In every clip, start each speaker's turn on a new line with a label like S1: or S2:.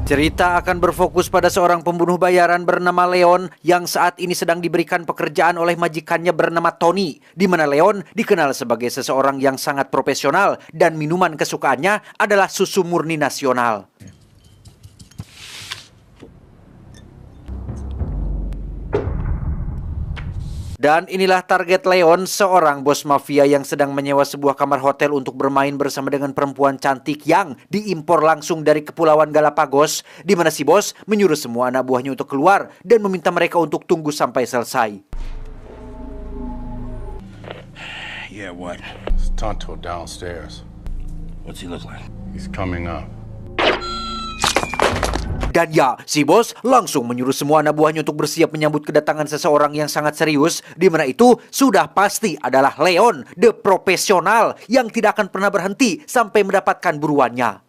S1: Cerita akan berfokus pada seorang pembunuh bayaran bernama Leon yang saat ini sedang diberikan pekerjaan oleh majikannya bernama Tony, di mana Leon dikenal sebagai seseorang yang sangat profesional dan minuman kesukaannya adalah susu murni nasional. Dan inilah target Leon, seorang bos mafia yang sedang menyewa sebuah kamar hotel untuk bermain bersama dengan perempuan cantik yang diimpor langsung dari Kepulauan Galapagos, di mana si bos menyuruh semua anak buahnya untuk keluar dan meminta mereka untuk tunggu sampai selesai.
S2: Yeah, what?
S3: It's Tonto downstairs.
S2: What's he look like?
S3: He's coming up.
S1: Dan ya, si bos langsung menyuruh semua anak buahnya untuk bersiap menyambut kedatangan seseorang yang sangat serius, di mana itu sudah pasti adalah Leon, the profesional yang tidak akan pernah berhenti sampai mendapatkan buruannya.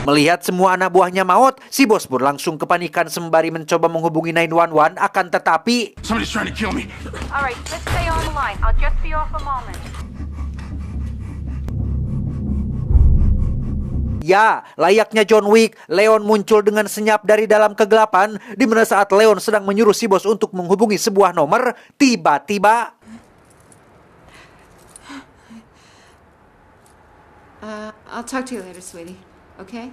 S1: Melihat semua anak buahnya maut, si bos pun langsung kepanikan sembari mencoba menghubungi 911, akan tetapi...
S2: Somebody's trying to kill me.
S4: Alright, let's stay on the line. I'll just be off a moment.
S1: Ya, layaknya John Wick, Leon muncul dengan senyap dari dalam kegelapan, di mana saat Leon sedang menyuruh si bos untuk menghubungi sebuah nomor, tiba-tiba...
S5: I'll talk to you later, sweetie. Okay?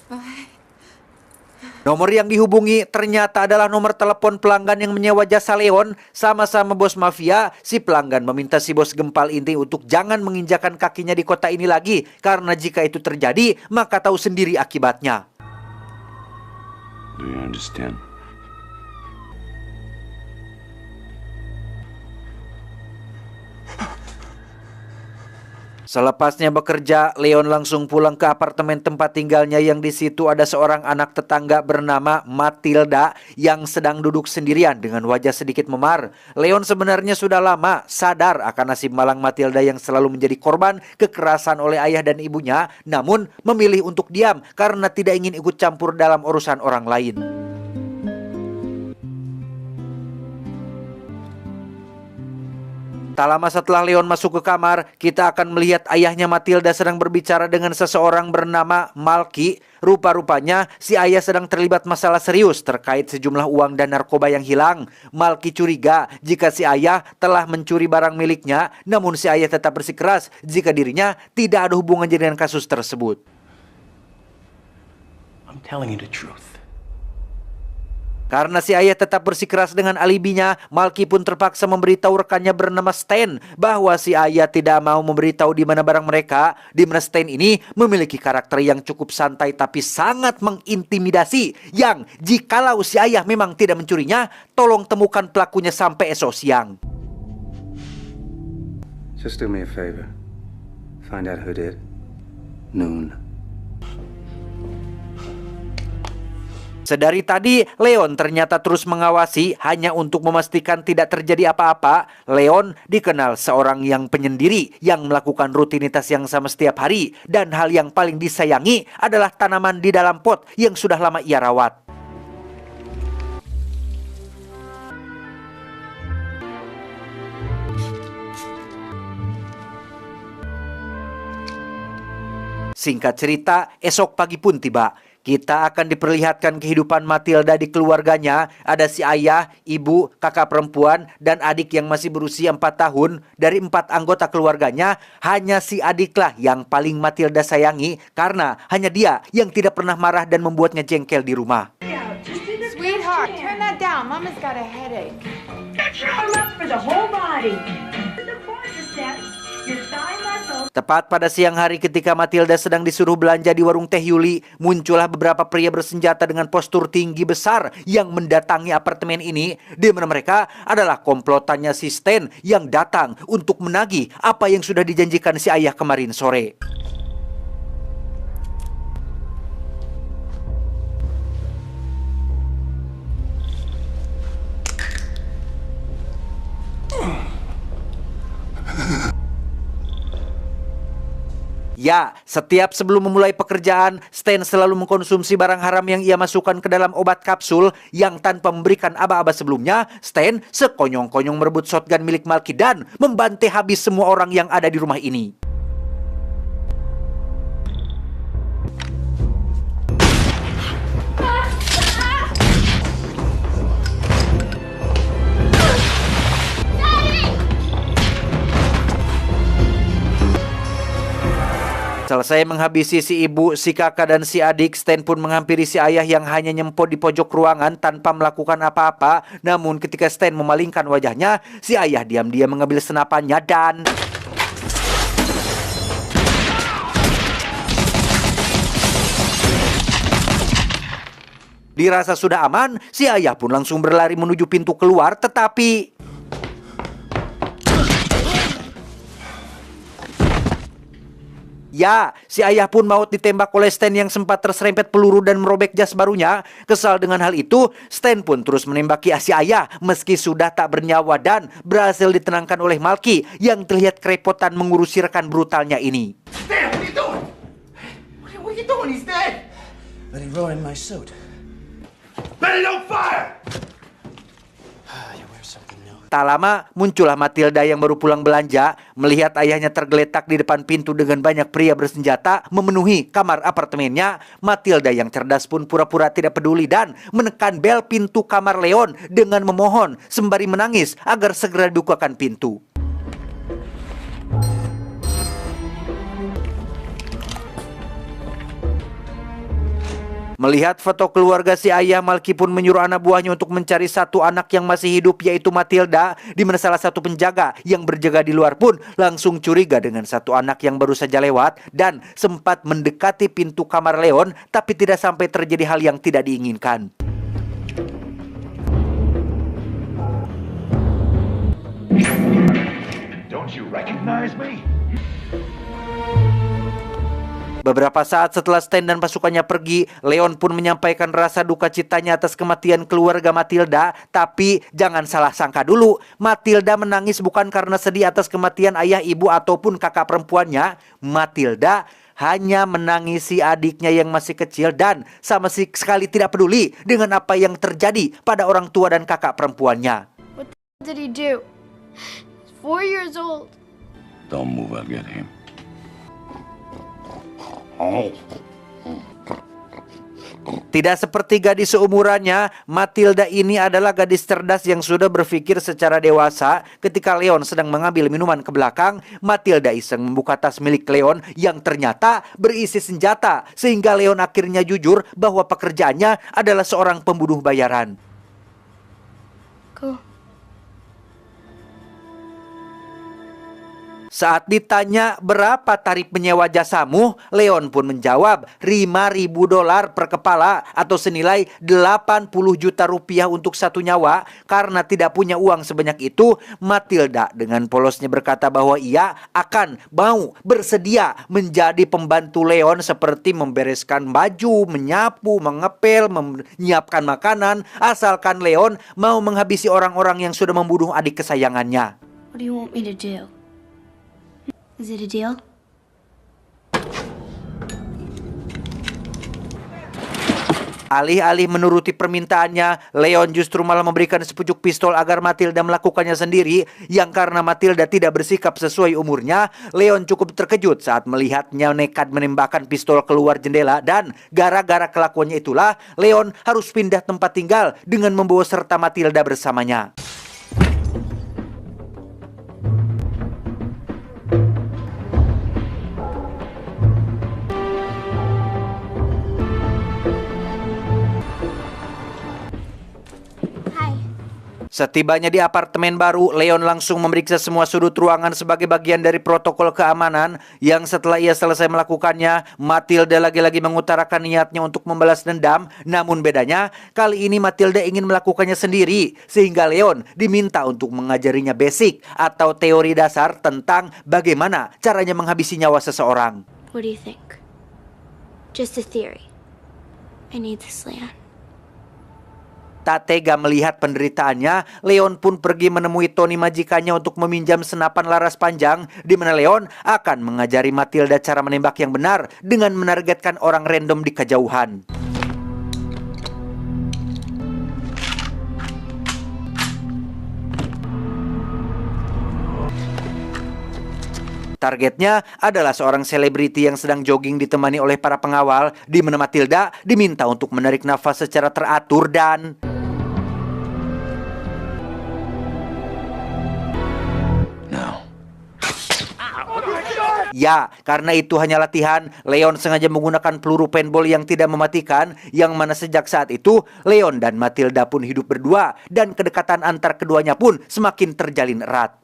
S5: Bye.
S1: Nomor yang dihubungi ternyata adalah nomor telepon pelanggan yang menyewa jasa Leon. Sama-sama bos mafia, si pelanggan meminta si bos gempal inti untuk jangan menginjakan kakinya di kota ini lagi, karena jika itu terjadi, maka tahu sendiri akibatnya.
S2: Do you understand?
S1: Selepasnya bekerja, Leon langsung pulang ke apartemen tempat tinggalnya yang di situ ada seorang anak tetangga bernama Matilda yang sedang duduk sendirian dengan wajah sedikit memar. Leon sebenarnya sudah lama sadar akan nasib malang Matilda yang selalu menjadi korban kekerasan oleh ayah dan ibunya, namun memilih untuk diam karena tidak ingin ikut campur dalam urusan orang lain. Tak lama setelah Leon masuk ke kamar, kita akan melihat ayahnya Matilda sedang berbicara dengan seseorang bernama Malky. Rupa-rupanya si ayah sedang terlibat masalah serius terkait sejumlah uang dan narkoba yang hilang. Malky curiga jika si ayah telah mencuri barang miliknya, namun si ayah tetap bersikeras jika dirinya tidak ada hubungan dengan kasus tersebut.
S2: I'm telling you the truth.
S1: Karena si ayah tetap bersikeras dengan alibinya, Malky pun terpaksa memberitahu rekannya bernama Stan bahwa si ayah tidak mau memberitahu di mana barang mereka, di mana Stan ini memiliki karakter yang cukup santai tapi sangat mengintimidasi, yang jikalau si ayah memang tidak mencurinya, tolong temukan pelakunya sampai esok siang.
S6: Just do me a favor. Find out who did. Noon.
S1: Sedari tadi, Leon ternyata terus mengawasi hanya untuk memastikan tidak terjadi apa-apa. Leon dikenal seorang yang penyendiri yang melakukan rutinitas yang sama setiap hari. Dan hal yang paling disayangi adalah tanaman di dalam pot yang sudah lama ia rawat. Singkat cerita, esok pagi pun tiba. Kita akan diperlihatkan kehidupan Matilda di keluarganya. Ada si ayah, ibu, kakak perempuan, dan adik yang masih berusia 4 tahun. Dari 4 anggota keluarganya, hanya si adiklah yang paling Matilda sayangi, karena hanya dia yang tidak pernah marah dan membuatnya jengkel di rumah.
S5: Sweetheart, turn that down. Mama's got a headache.
S7: Charm up for the whole body. The quadriceps, your thigh muscles.
S1: Tepat pada siang hari ketika Matilda sedang disuruh belanja di warung Teh Yuli, muncullah beberapa pria bersenjata dengan postur tinggi besar yang mendatangi apartemen ini, di mana mereka adalah komplotannya si Stan yang datang untuk menagih apa yang sudah dijanjikan si ayah kemarin sore. Ya, setiap sebelum memulai pekerjaan, Stan selalu mengkonsumsi barang haram yang ia masukkan ke dalam obat kapsul yang tanpa memberikan aba-aba sebelumnya. Stan sekonyong-konyong merebut shotgun milik Malky dan membantai habis semua orang yang ada di rumah ini. Selesai menghabisi si ibu, si kakak, dan si adik, Stan pun menghampiri si ayah yang hanya nyempot di pojok ruangan tanpa melakukan apa-apa. Namun ketika Stan memalingkan wajahnya, si ayah diam-diam mengambil senapannya dan... Dirasa sudah aman, si ayah pun langsung berlari menuju pintu keluar, tetapi... Ya, si ayah pun maut ditembak oleh Stan yang sempat terserempet peluru dan merobek jas barunya. Kesal dengan hal itu, Stan pun terus menembaki si ayah meski sudah tak bernyawa dan berhasil ditenangkan oleh Malky yang terlihat kerepotan mengurusi rekan brutalnya ini.
S2: Stan, what are you doing? What are you doing? He's dead.
S8: But he ruined my suit.
S2: Benny, don't fire!
S8: You wear something new.
S1: Tak lama, muncullah Matilda yang baru pulang belanja. Melihat ayahnya tergeletak di depan pintu dengan banyak pria bersenjata memenuhi kamar apartemennya, Matilda yang cerdas pun pura-pura tidak peduli dan menekan bel pintu kamar Leon dengan memohon sembari menangis agar segera dibukakan pintu. Melihat foto keluarga si ayah, Malky pun menyuruh anak buahnya untuk mencari satu anak yang masih hidup, yaitu Matilda, di mana salah satu penjaga yang berjaga di luar pun langsung curiga dengan satu anak yang baru saja lewat dan sempat mendekati pintu kamar Leon, tapi tidak sampai terjadi hal yang tidak diinginkan.
S2: Don't you recognize me?
S1: Beberapa saat setelah Stan dan pasukannya pergi, Leon pun menyampaikan rasa duka citanya atas kematian keluarga Matilda. Tapi jangan salah sangka dulu, Matilda menangis bukan karena sedih atas kematian ayah, ibu, ataupun kakak perempuannya. Matilda hanya menangisi adiknya yang masih kecil dan sama sekali tidak peduli dengan apa yang terjadi pada orang tua dan kakak perempuannya.
S9: What did he do? He's 4 years old.
S2: Don't move, I'll get him.
S1: Tidak seperti gadis seumurannya, Matilda ini adalah gadis cerdas yang sudah berpikir secara dewasa. Ketika Leon sedang mengambil minuman ke belakang, Matilda iseng membuka tas milik Leon yang ternyata berisi senjata, sehingga Leon akhirnya jujur bahwa pekerjaannya adalah seorang pembunuh bayaran.
S9: Go.
S1: Saat ditanya berapa tarif menyewa jasamu, Leon pun menjawab $5.000 per kepala atau senilai 80 juta rupiah untuk satu nyawa. Karena tidak punya uang sebanyak itu, Matilda dengan polosnya berkata bahwa ia akan mau bersedia menjadi pembantu Leon seperti membereskan baju, menyapu, mengepel, menyiapkan makanan, asalkan Leon mau menghabisi orang-orang yang sudah membunuh adik kesayangannya.
S9: What do you want me to do? Is it a deal?
S1: Alih-alih menuruti permintaannya, Leon justru malah memberikan sepucuk pistol agar Matilda melakukannya sendiri. Yang karena Matilda tidak bersikap sesuai umurnya, Leon cukup terkejut saat melihatnya nekat menembakkan pistol keluar jendela. Dan gara-gara kelakuannya itulah, Leon harus pindah tempat tinggal dengan membawa serta Matilda bersamanya. Setibanya di apartemen baru, Leon langsung memeriksa semua sudut ruangan sebagai bagian dari protokol keamanan. Yang setelah ia selesai melakukannya, Matilda lagi-lagi mengutarakan niatnya untuk membalas dendam. Namun bedanya, kali ini Matilda ingin melakukannya sendiri, sehingga Leon diminta untuk mengajarinya basic atau teori dasar tentang bagaimana caranya menghabisi nyawa seseorang.
S9: What do you think? Just a theory. I need this, Leon.
S1: Tak tega melihat penderitaannya, Leon pun pergi menemui Tony majikannya untuk meminjam senapan laras panjang, di mana Leon akan mengajari Matilda cara menembak yang benar dengan menargetkan orang random di kejauhan. Targetnya adalah seorang selebriti yang sedang jogging ditemani oleh para pengawal, di mana Matilda diminta untuk menarik nafas secara teratur dan... Ya, karena itu hanya latihan, Leon sengaja menggunakan peluru paintball yang tidak mematikan, yang mana sejak saat itu, Leon dan Matilda pun hidup berdua, dan kedekatan antar keduanya pun semakin terjalin erat.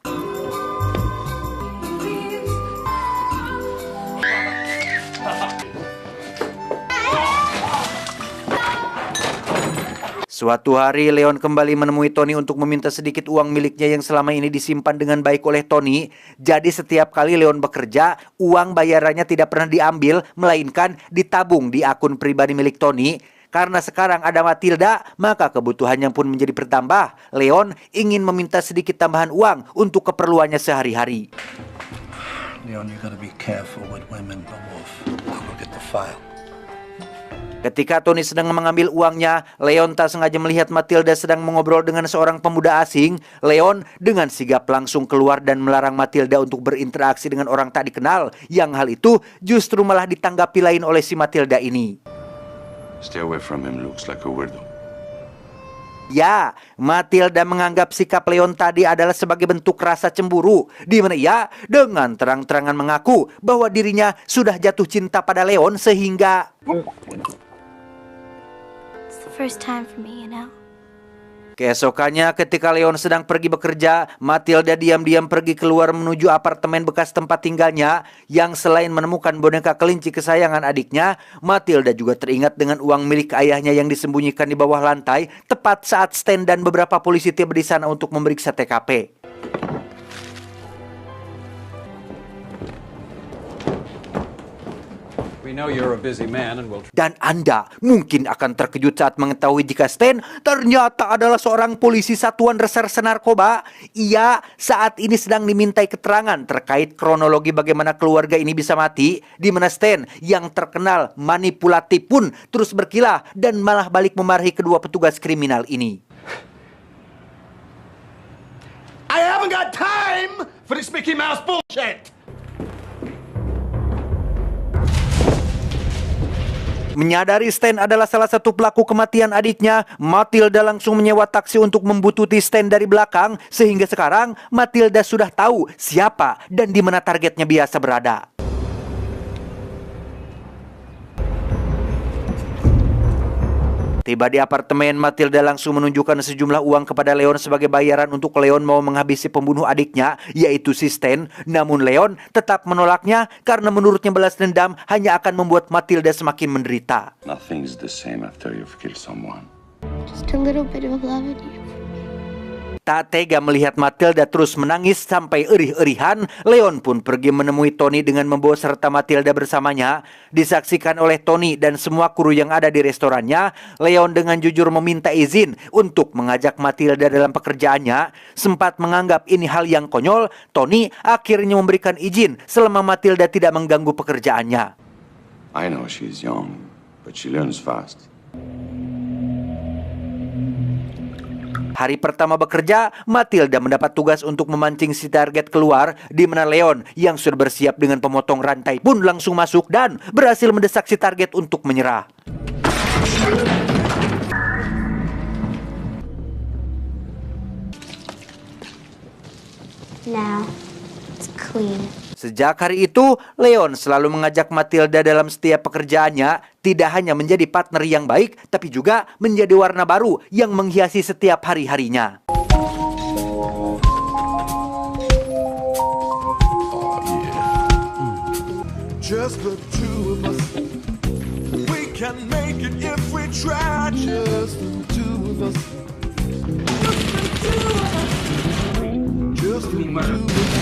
S1: Suatu hari, Leon kembali menemui Tony untuk meminta sedikit uang miliknya yang selama ini disimpan dengan baik oleh Tony. Jadi setiap kali Leon bekerja, uang bayarannya tidak pernah diambil, melainkan ditabung di akun pribadi milik Tony. Karena sekarang ada Matilda, maka kebutuhannya pun menjadi bertambah. Leon ingin meminta sedikit tambahan uang untuk keperluannya sehari-hari.
S8: Leon, you gotta be careful with women, Wolf. I'll go get the file.
S1: Ketika Tony sedang mengambil uangnya, Leon tak sengaja melihat Matilda sedang mengobrol dengan seorang pemuda asing. Leon dengan sigap langsung keluar dan melarang Matilda untuk berinteraksi dengan orang tak dikenal, yang hal itu justru malah ditanggapi lain oleh si Matilda ini.
S3: Stay away from him, looks like a weirdo.
S1: Ya, Matilda menganggap sikap Leon tadi adalah sebagai bentuk rasa cemburu, di mana ia dengan terang-terangan mengaku bahwa dirinya sudah jatuh cinta pada Leon sehingga...
S9: It's the first time for me, you know.
S1: Keesokannya ketika Leon sedang pergi bekerja, Matilda diam-diam pergi keluar menuju apartemen bekas tempat tinggalnya, yang selain menemukan boneka kelinci kesayangan adiknya, Matilda juga teringat dengan uang milik ayahnya yang disembunyikan di bawah lantai, tepat saat Stan dan beberapa polisi tiba di sana untuk memeriksa TKP. Dan Anda mungkin akan terkejut saat mengetahui jika Stan ternyata adalah seorang polisi satuan reserse narkoba. Ia saat ini sedang dimintai keterangan terkait kronologi bagaimana keluarga ini bisa mati, di mana Stan yang terkenal manipulatif pun terus berkilah dan malah balik memarahi kedua petugas kriminal ini.
S2: I haven't got time for this Mickey Mouse bullshit!
S1: Menyadari Stan adalah salah satu pelaku kematian adiknya, Matilda langsung menyewa taksi untuk membuntuti Stan dari belakang, sehingga sekarang Matilda sudah tahu siapa dan di mana targetnya biasa berada. Tiba di apartemen, Matilda langsung menunjukkan sejumlah uang kepada Leon sebagai bayaran untuk Leon mau menghabisi pembunuh adiknya, yaitu si Stan. Namun Leon tetap menolaknya karena menurutnya balas dendam hanya akan membuat Matilda semakin menderita.
S3: Nothing's the same after you've killed someone.
S9: Just a little bit of love in you.
S1: Tak tega melihat Matilda terus menangis sampai erih-erihan, Leon pun pergi menemui Tony dengan membawa serta Matilda bersamanya. Disaksikan oleh Tony dan semua kru yang ada di restorannya, Leon dengan jujur meminta izin untuk mengajak Matilda dalam pekerjaannya. Sempat menganggap ini hal yang konyol, Tony akhirnya memberikan izin selama Matilda tidak mengganggu pekerjaannya.
S3: I know she's young, but she learns fast.
S1: Hari pertama bekerja, Matilda mendapat tugas untuk memancing si target keluar, di mana Leon yang sudah bersiap dengan pemotong rantai pun langsung masuk dan berhasil mendesak si target untuk menyerah.
S9: Now, it's clean.
S1: Sejak hari itu, Leon selalu mengajak Matilda dalam setiap pekerjaannya, tidak hanya menjadi partner yang baik, tapi juga menjadi warna baru yang menghiasi setiap hari-harinya.
S10: Just the two of us. We can make it if we try. Just the two of us. Just the two of us.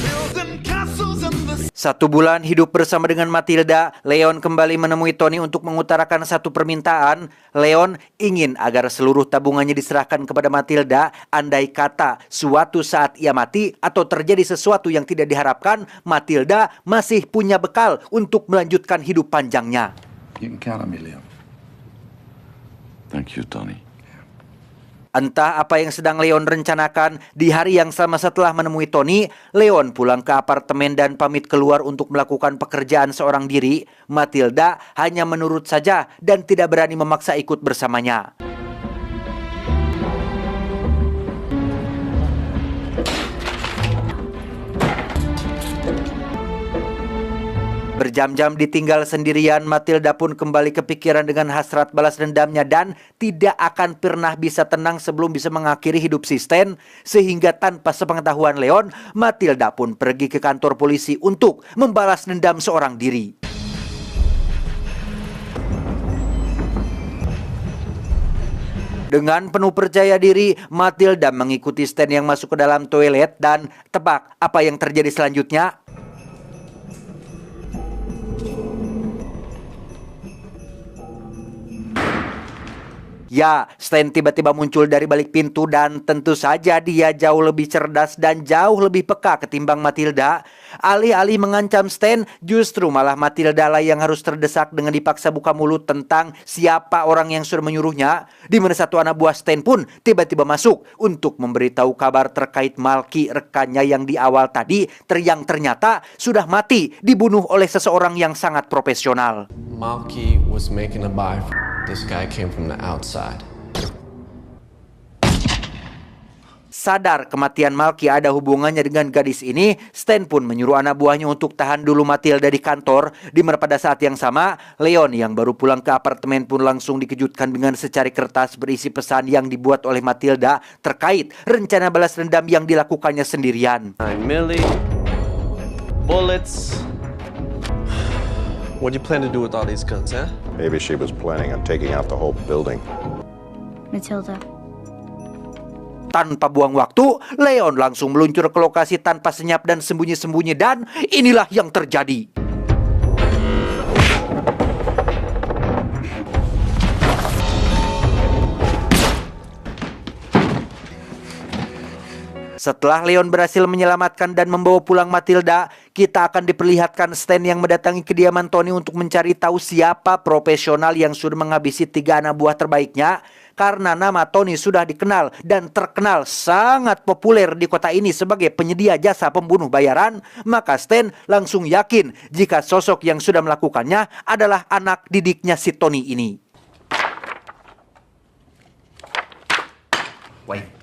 S10: Building castles. castles and the
S1: 1 bulan hidup bersama dengan Matilda, Leon kembali menemui Tony untuk mengutarakan satu permintaan. Leon ingin agar seluruh tabungannya diserahkan kepada Matilda, andai kata suatu saat ia mati atau terjadi sesuatu yang tidak diharapkan, Matilda masih punya bekal untuk melanjutkan hidup panjangnya.
S8: You can count on me, Leon.
S3: Thank you, Tony.
S1: Entah apa yang sedang Leon rencanakan, di hari yang sama setelah menemui Tony, Leon pulang ke apartemen dan pamit keluar untuk melakukan pekerjaan seorang diri. Matilda hanya menurut saja dan tidak berani memaksa ikut bersamanya. Berjam-jam ditinggal sendirian, Matilda pun kembali kepikiran dengan hasrat balas dendamnya dan tidak akan pernah bisa tenang sebelum bisa mengakhiri hidup si Stan. Sehingga tanpa sepengetahuan Leon, Matilda pun pergi ke kantor polisi untuk membalas dendam seorang diri. Dengan penuh percaya diri, Matilda mengikuti Stan yang masuk ke dalam toilet dan tebak apa yang terjadi selanjutnya? Ya, Stan tiba-tiba muncul dari balik pintu dan tentu saja dia jauh lebih cerdas dan jauh lebih peka ketimbang Matilda. Alih-alih mengancam Stan, justru malah Matilda lah yang harus terdesak dengan dipaksa buka mulut tentang siapa orang yang sudah menyuruhnya. Di mana satu anak buah Stan pun tiba-tiba masuk untuk memberitahu kabar terkait Malky, rekannya yang di awal tadi yang ternyata sudah mati dibunuh oleh seseorang yang sangat profesional.
S11: Malky was making a buy. This guy came from the outside.
S1: Sadar kematian Malky ada hubungannya dengan gadis ini, Stan pun menyuruh anak buahnya untuk tahan dulu Matilda di kantor. Di mana pada saat yang sama, Leon yang baru pulang ke apartemen pun langsung dikejutkan dengan secari kertas berisi pesan yang dibuat oleh Matilda terkait rencana balas dendam yang dilakukannya sendirian.
S11: 9 milli, bullets. What do you plan to do with all these guns, huh?
S12: Maybe she was planning on taking out the whole building.
S9: Matilda.
S1: Tanpa buang waktu, Leon langsung meluncur ke lokasi tanpa senyap dan sembunyi-sembunyi dan inilah yang terjadi. Setelah Leon berhasil menyelamatkan dan membawa pulang Matilda, kita akan diperlihatkan Stan yang mendatangi kediaman Tony untuk mencari tahu siapa profesional yang sudah menghabisi 3 anak buah terbaiknya. Karena nama Tony sudah dikenal dan terkenal sangat populer di kota ini sebagai penyedia jasa pembunuh bayaran, maka Stan langsung yakin jika sosok yang sudah melakukannya adalah anak didiknya si Tony ini.
S8: Wait.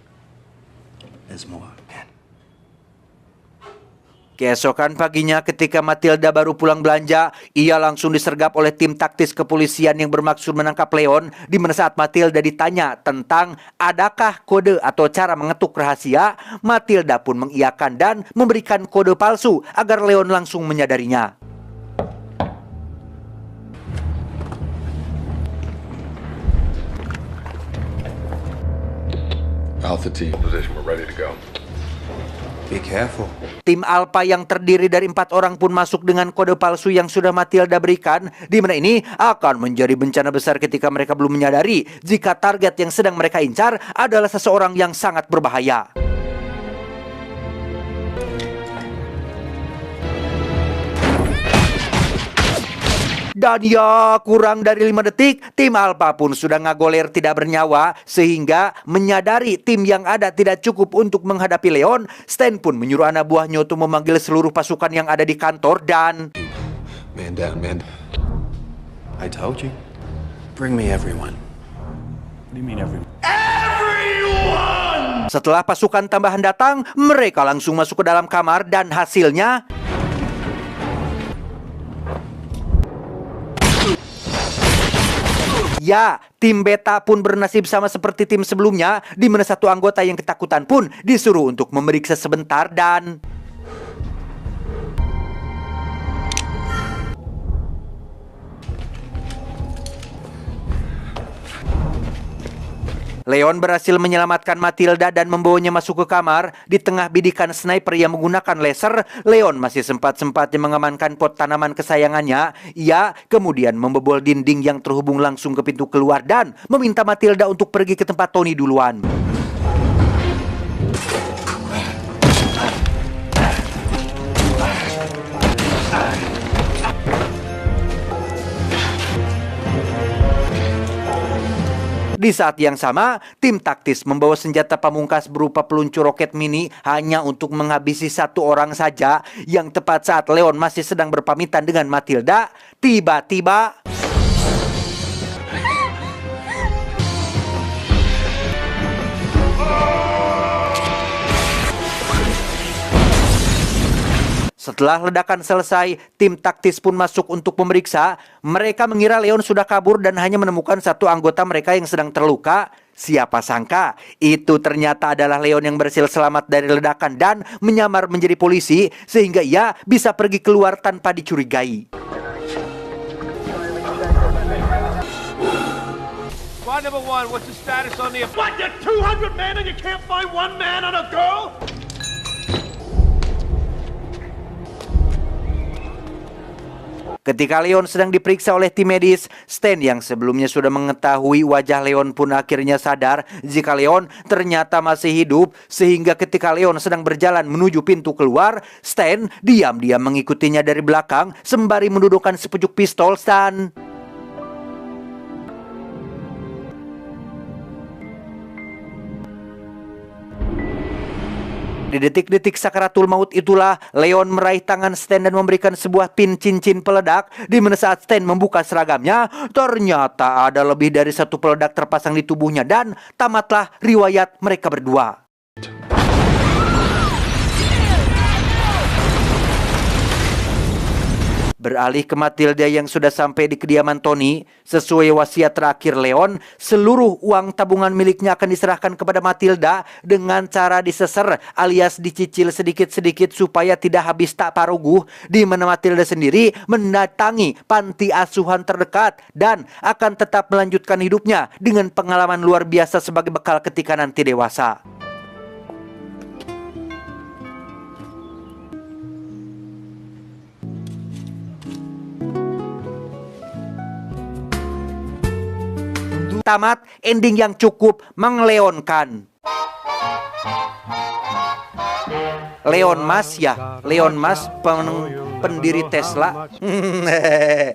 S8: There's more, man.
S1: Keesokan paginya ketika Matilda baru pulang belanja, ia langsung disergap oleh tim taktis kepolisian yang bermaksud menangkap Leon. Di mana saat Matilda ditanya tentang adakah kode atau cara mengetuk rahasia, Matilda pun mengiyakan dan memberikan kode palsu agar Leon langsung menyadarinya.
S3: Alpha team position, we're ready to go.
S6: Be careful.
S1: Tim Alpha yang terdiri dari 4 orang pun masuk dengan kode palsu yang sudah Matilda berikan, di mana ini akan menjadi bencana besar ketika mereka belum menyadari jika target yang sedang mereka incar adalah seseorang yang sangat berbahaya. Dan ya, kurang dari 5 detik, tim Alpha pun sudah ngagoler tidak bernyawa. Sehingga menyadari tim yang ada tidak cukup untuk menghadapi Leon, Stan pun menyuruh anak buahnya untuk memanggil seluruh pasukan yang ada di kantor dan...
S11: Man down, man.
S6: I told you. Bring me everyone.
S8: What do you mean everyone?
S1: Setelah pasukan tambahan datang, mereka langsung masuk ke dalam kamar dan hasilnya... Ya, tim Beta pun bernasib sama seperti tim sebelumnya, di mana satu anggota yang ketakutan pun disuruh untuk memeriksa sebentar dan... Leon berhasil menyelamatkan Matilda dan membawanya masuk ke kamar. Di tengah bidikan sniper yang menggunakan laser, Leon masih sempat-sempatnya mengamankan pot tanaman kesayangannya. Ia kemudian membobol dinding yang terhubung langsung ke pintu keluar dan meminta Matilda untuk pergi ke tempat Tony duluan. Di saat yang sama, tim taktis membawa senjata pamungkas berupa peluncur roket mini hanya untuk menghabisi satu orang saja. Yang tepat saat Leon masih sedang berpamitan dengan Matilda, tiba-tiba setelah ledakan selesai, tim taktis pun masuk untuk memeriksa. Mereka mengira Leon sudah kabur dan hanya menemukan satu anggota mereka yang sedang terluka. Siapa sangka, itu ternyata adalah Leon yang berhasil selamat dari ledakan dan menyamar menjadi polisi sehingga ia bisa pergi keluar tanpa dicurigai.
S13: Squad number 1, what's the status on the...
S2: What, you 200 men and you can't find one man on a girl?
S1: Ketika Leon sedang diperiksa oleh tim medis, Stan yang sebelumnya sudah mengetahui wajah Leon pun akhirnya sadar jika Leon ternyata masih hidup. Sehingga ketika Leon sedang berjalan menuju pintu keluar, Stan diam-diam mengikutinya dari belakang sembari mendudukkan sepucuk pistol dan... Di detik-detik sakaratul maut itulah Leon meraih tangan Stan dan memberikan sebuah pin cincin peledak. Di mana saat Stan membuka seragamnya, ternyata ada lebih dari satu peledak terpasang di tubuhnya dan tamatlah riwayat mereka berdua. Beralih ke Matilda yang sudah sampai di kediaman Tony, sesuai wasiat terakhir Leon, seluruh uang tabungan miliknya akan diserahkan kepada Matilda dengan cara diseser alias dicicil sedikit-sedikit supaya tidak habis tak paruguh. Di mana Matilda sendiri mendatangi panti asuhan terdekat dan akan tetap melanjutkan hidupnya dengan pengalaman luar biasa sebagai bekal ketika nanti dewasa. Tamat, ending yang cukup mengleonkan. Leon Musk ya, Leon Musk pendiri Tesla.